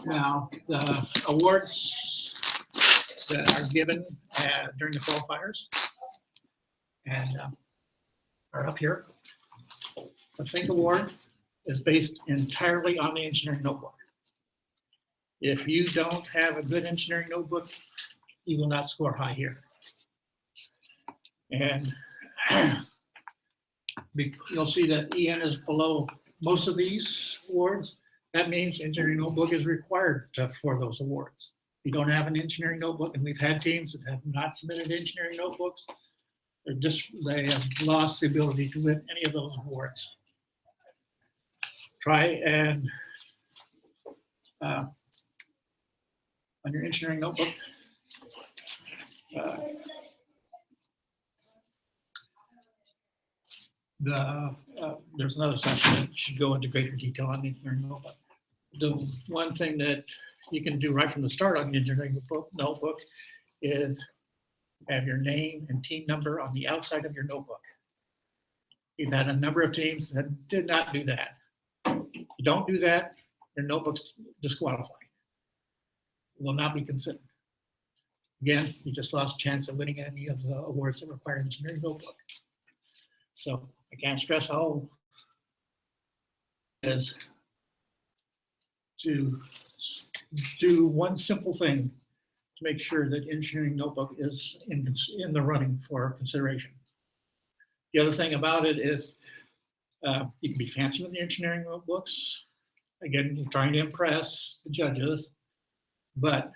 Now, the awards that are given during the qualifiers and are up here. The Think Award is based entirely on the engineering notebook. If you don't have a good engineering notebook, you will not score high here. And you'll see that EN is below most of these awards. That means engineering notebook is required for those awards. If you don't have an engineering notebook, and we've had teams that have not submitted engineering notebooks, they have lost the ability to win any of those awards. Try and on your engineering notebook, there's another section that should go into greater detail on the engineering notebook. The one thing that you can do right from the start on the engineering notebook is have your name and team number on the outside of your notebook. We've had a number of teams that did not do that. If you don't do that, your notebook's disqualified. It will not be considered. Again, you just lost a chance of winning any of the awards that require an engineering notebook. So I can't stress how it is to do one simple thing to make sure that engineering notebook is in the running for consideration. The other thing about it is you can be fancy with the engineering notebooks. Again, you're trying to impress the judges, but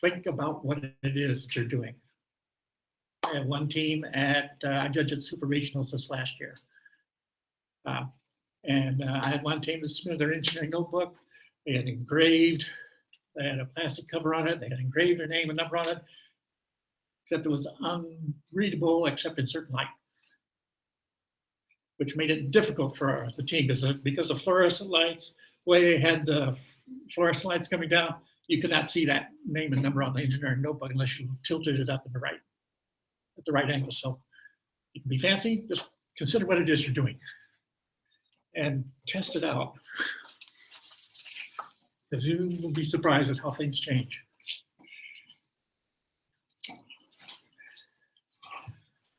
think about what it is that you're doing. I had one team I judged at Super Regionals this last year. And I had one team that submitted their engineering notebook. They had engraved, they had a plastic cover on it, they had engraved their name and number on it, except it was unreadable except in certain light, which made it difficult for the team because the fluorescent lights, the way they had the fluorescent lights coming down, you could not see that name and number on the engineering notebook unless you tilted it at the right angle. So you can be fancy, just consider what it is you're doing and test it out, because you will be surprised at how things change.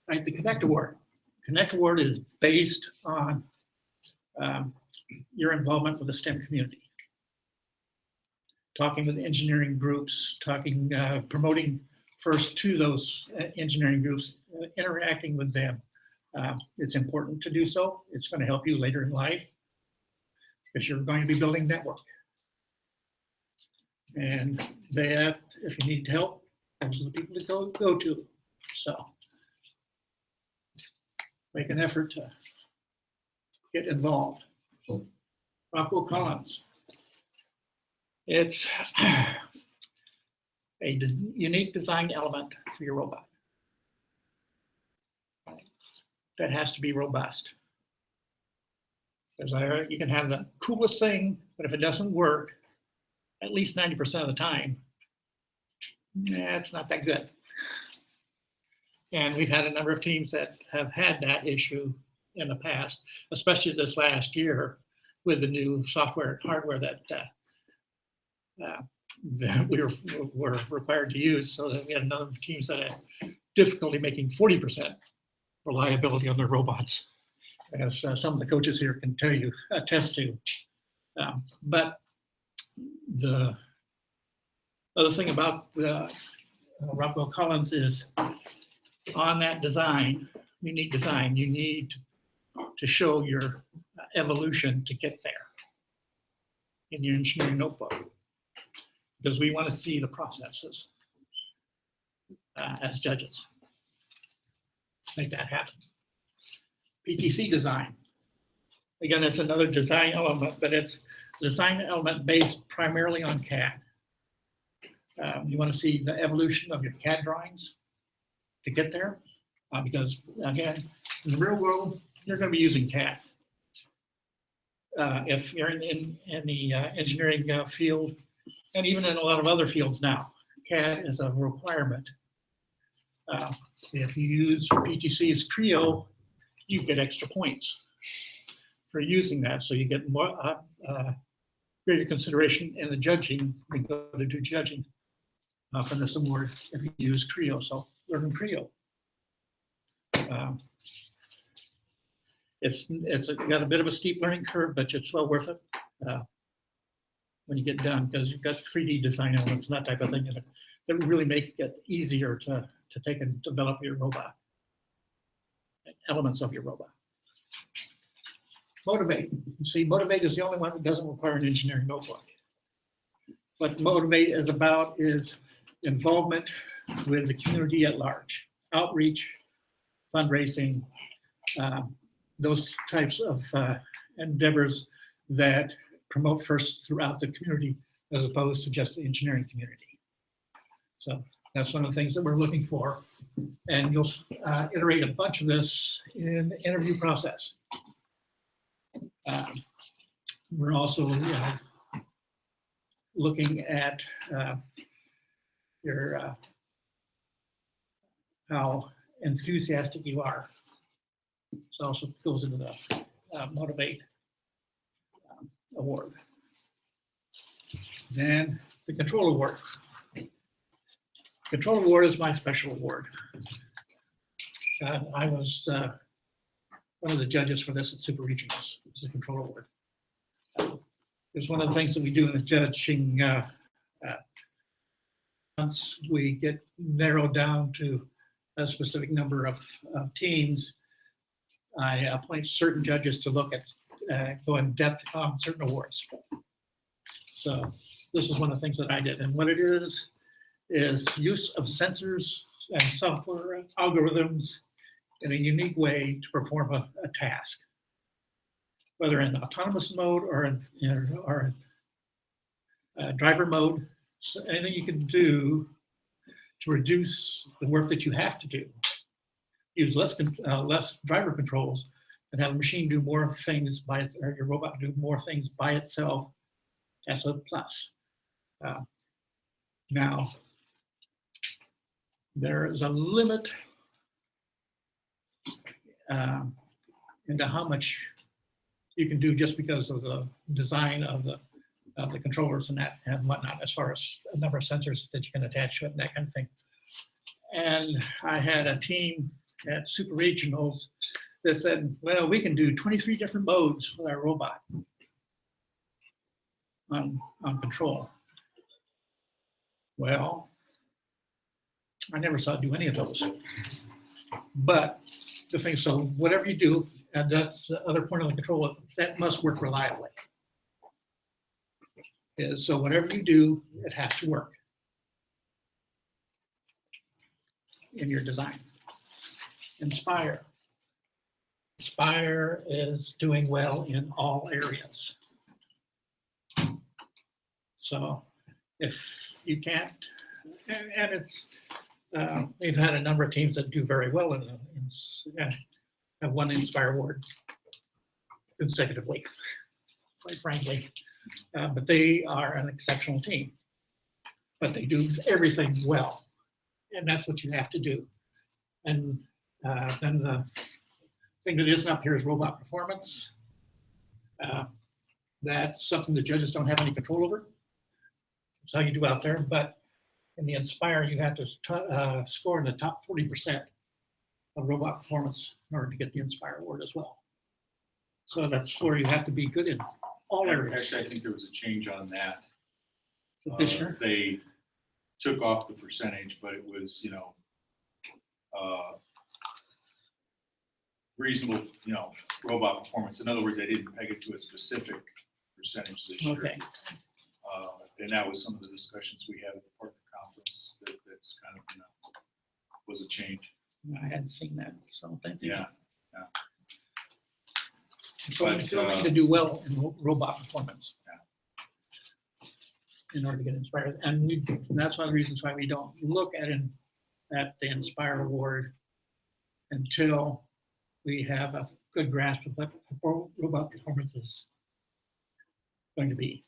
Right, the Connect Award. Connect Award is based on your involvement with the STEM community. Talking with engineering groups, promoting first to those engineering groups, interacting with them. It's important to do so. It's going to help you later in life because you're going to be building network. And if you need help, those are the people to go to. So make an effort to get involved. Rockwell Collins. It's a unique design element for your robot that has to be robust. Because you can have the coolest thing, but if it doesn't work, at least 90% of the time, it's not that good. And we've had a number of teams that have had that issue in the past, especially this last year with the new software and hardware that we were required to use, so that we had a number of teams that had difficulty making 40% reliability on their robots, as some of the coaches here can tell you, attest to. But the other thing about Rockwell Collins is on that design, unique design, you need to show your evolution to get there in your engineering notebook, because we want to see the processes as judges. Make that happen. PTC design. Again, it's another design element, but it's design element based primarily on CAD. You want to see the evolution of your CAD drawings to get there, because again, in the real world, you're going to be using CAD. If you're in the engineering field, and even in a lot of other fields now, CAD is a requirement. If you use PTC's Creo, you get extra points for using that, so you get more greater consideration in the judging, we go to do judging for this award if you use Creo. So learn Creo. It's got a bit of a steep learning curve, but it's well worth it when you get done, because you've got 3D design elements and that type of thing that really make it easier to take and develop your robot, elements of your robot. Motivate. See, Motivate is the only one that doesn't require an engineering notebook. What Motivate is about is involvement with the community at large, outreach, fundraising, those types of endeavors that promote FIRST throughout the community as opposed to just the engineering community. So that's one of the things that we're looking for. And you'll iterate a bunch of this in the interview process. We're also looking at your how enthusiastic you are. So also goes into the Motivate award. Then the Control Award. Control Award is my special award. I was one of the judges for this at Super Regionals. It's the Control Award. It's one of the things that we do in the judging. Once we get narrowed down to a specific number of teams, I appoint certain judges to look at, go in depth on certain awards. So this is one of the things that I did. And what it is use of sensors and software algorithms in a unique way to perform a task, whether in autonomous mode or in driver mode. So anything you can do to reduce the work that you have to do. Use less driver controls and have a machine do more things or your robot do more things by itself. That's a plus. Now, there is a limit into how much you can do just because of the design of the controllers and that and whatnot, as far as a number of sensors that you can attach to it and that kind of thing. And I had a team at Super Regionals that said, well, we can do 23 different modes with our robot on control. Well, I never saw it do any of those. But the thing, so whatever you do, and that's the other point of the control, that must work reliably. So whatever you do, it has to work in your design. Inspire. Inspire is doing well in all areas. So if you can't, and it's, we've had a number of teams that do very well have won the Inspire Award consecutively, quite frankly. But they are an exceptional team. But they do everything well. And that's what you have to do. And then the thing that isn't up here is robot performance. That's something the judges don't have any control over. It's how you do out there. But in the Inspire, you have to score in the top 40% of robot performance in order to get the Inspire Award as well. So that's where you have to be good in all areas. Actually, I think there was a change on that. So this year? They took off the percentage, but it was, reasonable, robot performance. In other words, they didn't peg it to a specific percentage this year. Okay. And that was some of the discussions we had at the partner conference. That's kind of, was a change. I hadn't seen that, so thank you. Yeah. So you still need to do well in robot performance in order to get inspired. And that's one of the reasons why we don't look at the Inspire Award until we have a good grasp of what robot performance is going to be.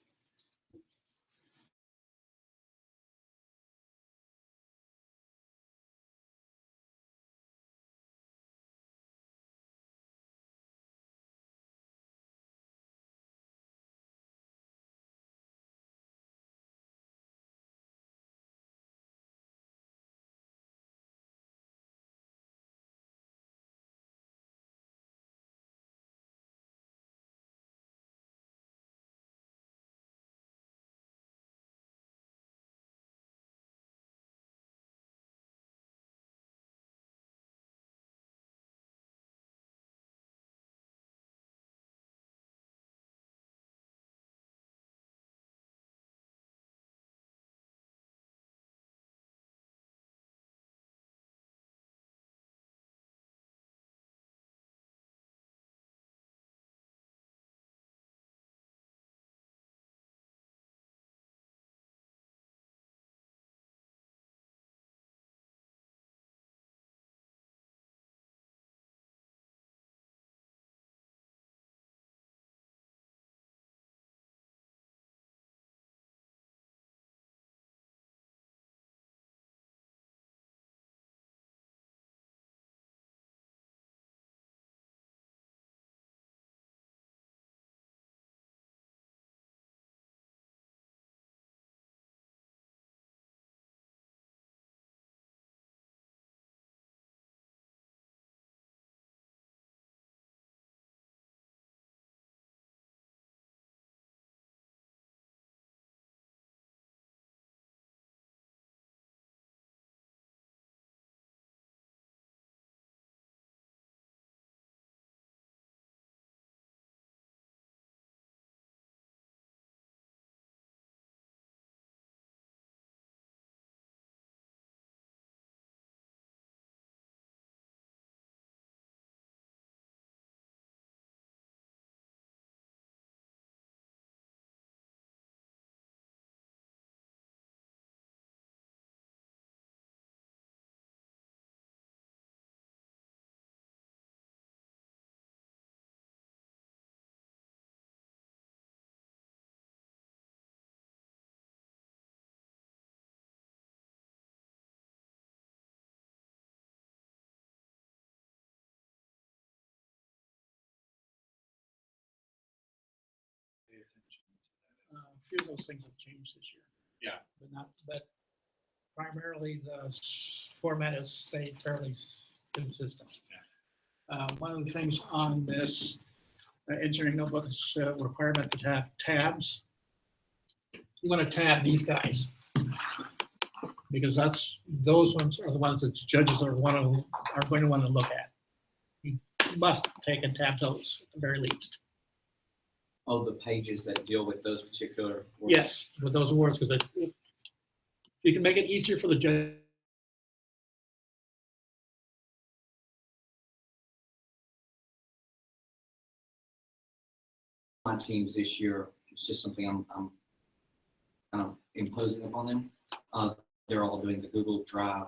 few of those things have changed this year. Yeah. But primarily the format has stayed fairly consistent. One of the things on this engineering notebook is a requirement to have tabs. You want to tab these guys because those ones are the ones that judges are going to want to look at. You must take and tab those at the very least. Oh, the pages that deal with those particular words. Yes, with those awards, because you can make it easier for the judge. My teams this year, it's just something I'm kind of imposing upon them. They're all doing the Google Drive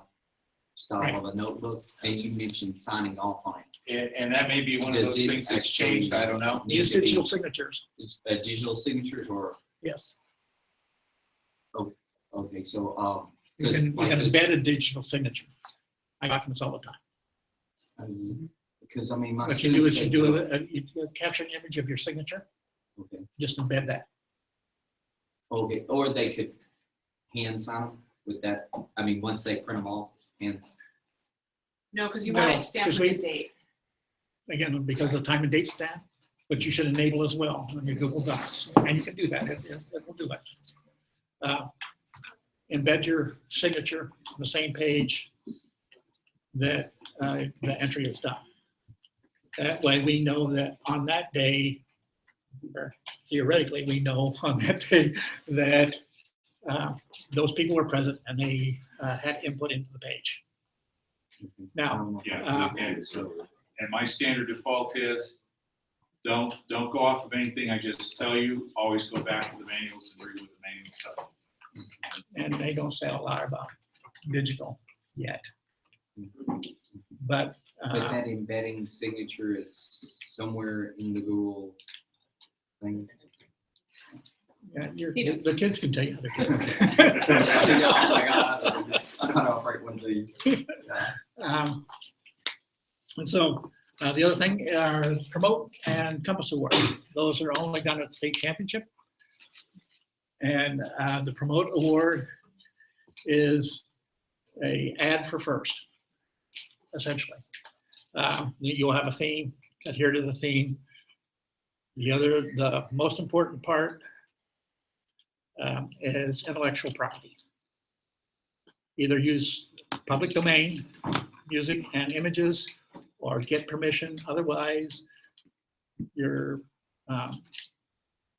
style of a notebook, and you mentioned signing off on it. And that may be one of Does those it things that's actually changed, I don't know. need Use to be digital signatures. digital signatures or, Yes, okay, so, you can like this- embed a digital signature. I documents all the time. because I mean, my. What you do is you students, you capture an image of your signature, Okay, just embed that. okay, or they could hand sign them with that, I mean, once they print them off, hands. No, because you want No, it stamped 'cause with we- the date. Again, because of the time and date stamp, but you should enable as well on your Google Docs, and you can do that. It will do it. Embed your signature on the same page that the entry is done. That way we know that on that day, or theoretically, we know on that day that those people were present and they had input into the page. Now, Yeah, and my standard default is, don't go off of anything I just tell you, always go back to the manuals and read what the manuals tell you. and they don't say a lot about digital yet. But But that embedding signature is somewhere in the Google thing. yeah, He knows. the kids can tell you how to do it. I know how to operate one of these. And so the other thing are Promote and Compass Awards. Those are only done at the state championship. And the Promote Award is a ad for first, essentially. You'll have a theme, adhere to the theme. The most important part is intellectual property. Either use public domain, music and images, or get permission. Otherwise, your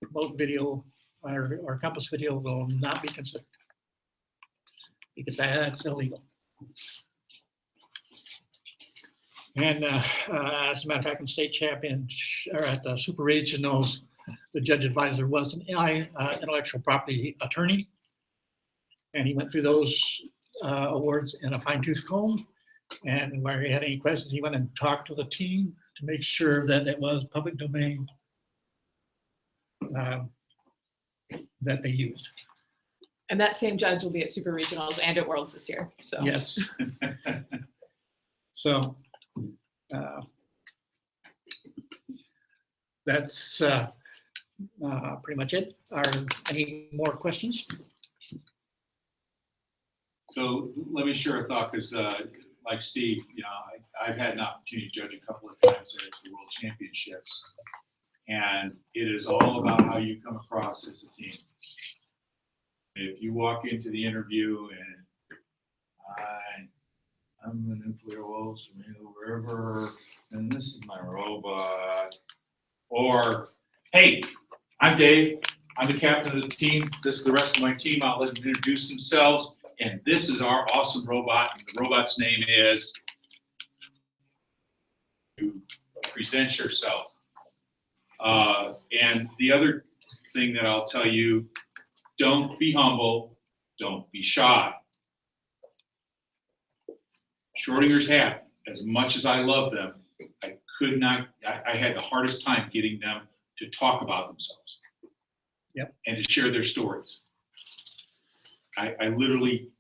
Promote video or Compass video will not be considered because that's illegal. And as a matter of fact, in state champion or at the super regionals, the judge advisor was an intellectual property attorney. And he went through those awards in a fine tooth comb. And where he had any questions, he went and talked to the team to make sure that it was public domain that they used. And that same judge will be at Super Regionals and at Worlds this year, so. Yes. So that's pretty much it. Are any more questions? So let me share a thought, because like Steve, I've had an opportunity to judge a couple of times at the World Championships. And it is all about how you come across as a team. If you walk into the interview and I'm the nuclear wolves from wherever, and this is my robot. Or, hey, I'm Dave, I'm the captain of the team, this is the rest of my team, I'll let them introduce themselves, and this is our awesome robot, and the robot's name is, you present yourself. And the other thing that I'll tell you, don't be humble, don't be shy. Schrodinger's hat, as much as I love them, I could not, I had the hardest time getting them to talk about themselves. Yep. And to share their stories. I literally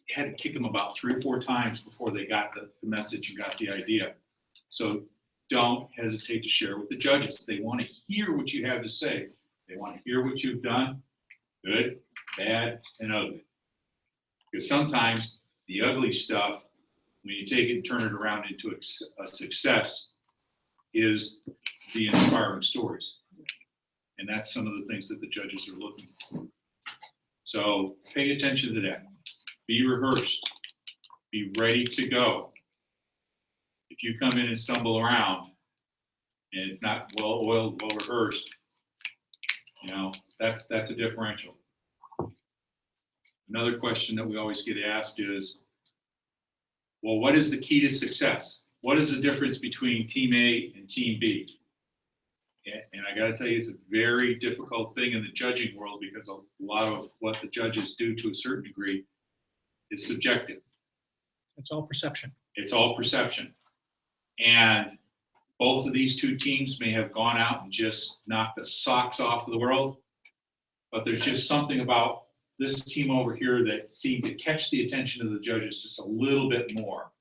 had to kick them about 3 or 4 times before they got the message and got the idea. So don't hesitate to share with the judges. They want to hear what you have to say. They want to hear what you've done, good, bad, and ugly. Because sometimes the ugly stuff, when you take it and turn it around into a success, is the inspiring stories. And that's some of the things that the judges are looking for. So pay attention to that. Be rehearsed. Be ready to go. If you come in and stumble around and it's not well oiled, well rehearsed, that's a differential. Another question that we always get asked is, well, what is the key to success? What is the difference between team A and team B? And I got to tell you, it's a very difficult thing in the judging world because a lot of what the judges do to a certain degree is subjective. It's all perception. It's all perception. And both of these two teams may have gone out and just knocked the socks off of the world, but there's just something about this team over here that seemed to catch the attention of the judges just a little bit more,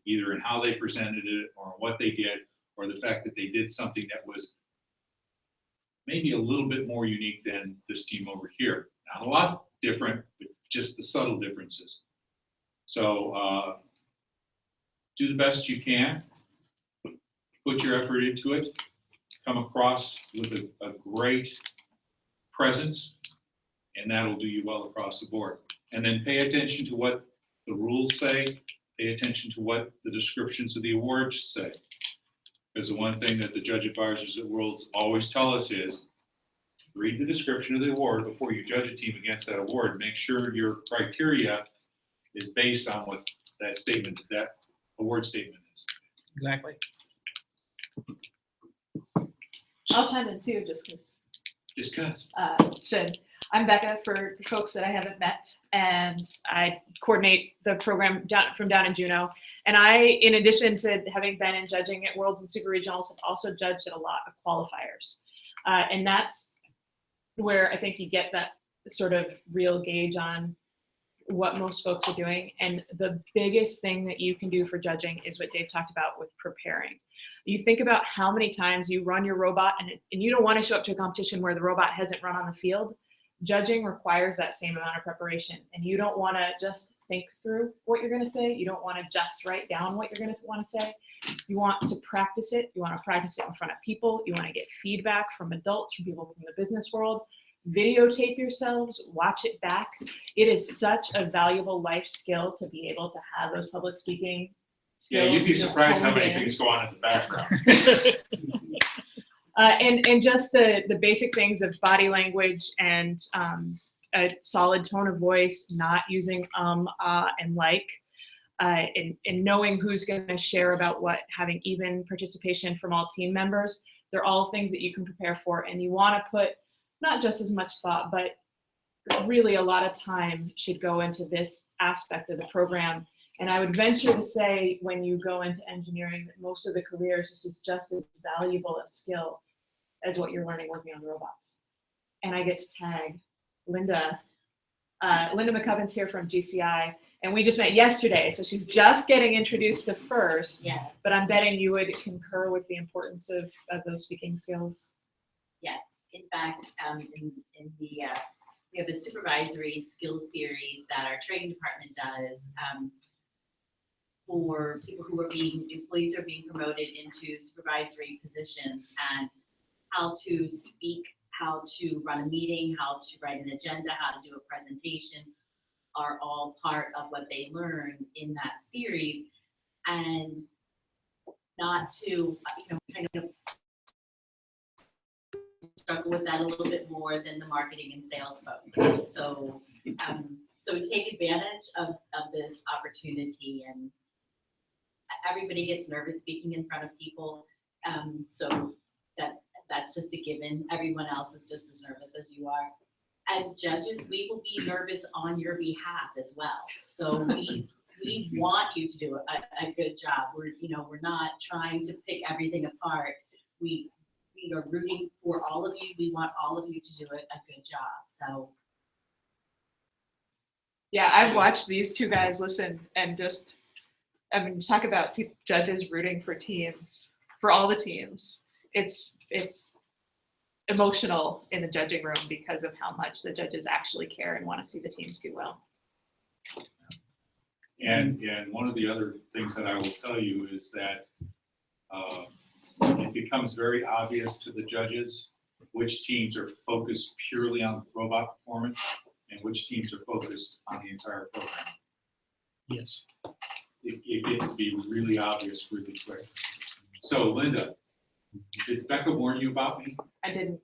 either in how they presented it or what they did, or the fact that they did something that was maybe a little bit more unique than this team over here. Not a lot different, but just the subtle differences. So do the best you can. Put your effort into it. Come across with a great presence, and that'll do you well across the board. And then pay attention to what the rules say. Pay attention to what the descriptions of the awards say. Because the one thing that the judge advisors at Worlds always tell us is, read the description of the award before you judge a team against that award. Make sure your criteria is based on what that statement, that award statement is. Exactly. I'll chime in too, just because. Discuss. I'm Becca for folks that I haven't met, and I coordinate the program down in Juneau. And I, in addition to having been in judging at Worlds and Super Regionals, have also judged at a lot of qualifiers. And that's where I think you get that sort of real gauge on what most folks are doing. And the biggest thing that you can do for judging is what Dave talked about with preparing. You think about how many times you run your robot and you don't want to show up to a competition where the robot hasn't run on the field. Judging requires that same amount of preparation, and you don't want to just think through what you're going to say. You don't want to just write down what you're going to want to say. You want to practice it. You want to practice it in front of people. You want to get feedback from adults, from people from the business world. Videotape yourselves, watch it back. It is such a valuable life skill to be able to have those public speaking skills. Yeah, you'd be just surprised how honed many in. things go on in the background. And just the basic things of body language and a solid tone of voice, not using and like, and knowing who's going to share about what, having even participation from all team members. They're all things that you can prepare for, and you want to put not just as much thought, but really a lot of time should go into this aspect of the program. And I would venture to say, when you go into engineering, that most of the careers, this is just as valuable a skill as what you're learning working on robots. And I get to tag Linda. Linda McCubbin's here from GCI, and we just met yesterday, so she's just getting introduced to FIRST. Yeah, But I'm betting you would concur with the importance of those speaking skills. yeah. In fact, in the we have a supervisory skills series that our training department does for people who are employees who are being promoted into supervisory positions, and how to speak, how to run a meeting, how to write an agenda, how to do a presentation are all part of what they learn in that series. And not to, kind of struggle with that a little bit more than the marketing and sales folks. So, so take advantage of this opportunity. And everybody gets nervous speaking in front of people. So that's just a given. Everyone else is just as nervous as you are. As judges, we will be nervous on your behalf as well. So we want you to do a good job. We're not trying to pick everything apart. We are rooting for all of you. We want all of you to do a good job. So Yeah, I've watched these two guys listen and just, talk about judges rooting for teams, for all the teams. It's emotional in the judging room because of how much the judges actually care and want to see the teams do well. And one of the other things that I will tell you is that it becomes very obvious to the judges which teams are focused purely on robot performance and which teams are focused on the entire program. Yes. It gets to be really obvious really quick. So Linda, did Becca warn you about me? I didn't.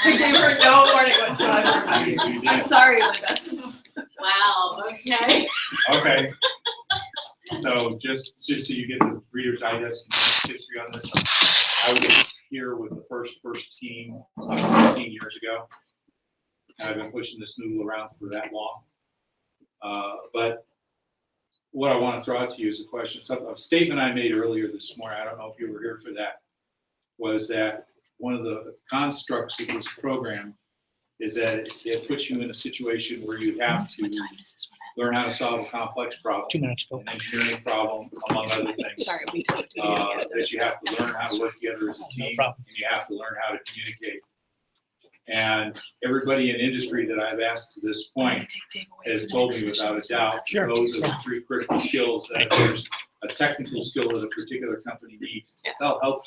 I gave her no warning whatsoever about you. You did. I'm sorry, Linda. Wow, okay. Okay. So just so you get the Reader's Digest history on this, I was here with the first team 16 years ago. I've been pushing this noodle around for that long. But what I want to throw out to you is a question. A statement I made earlier this morning, I don't know if you were here for that, was that one of the constructs of this program is that it puts you in a situation where you have to learn how to solve a complex problem, 2 minutes ago. an engineering problem, among other things. Sorry, we talked. That you have to learn how to work together as a No team, problem. and you have to learn how to communicate. And everybody in industry that I've asked to this point has told me without a doubt, Sure. those are the 3 critical skills, that if there's a technical skill that a particular company needs, they'll help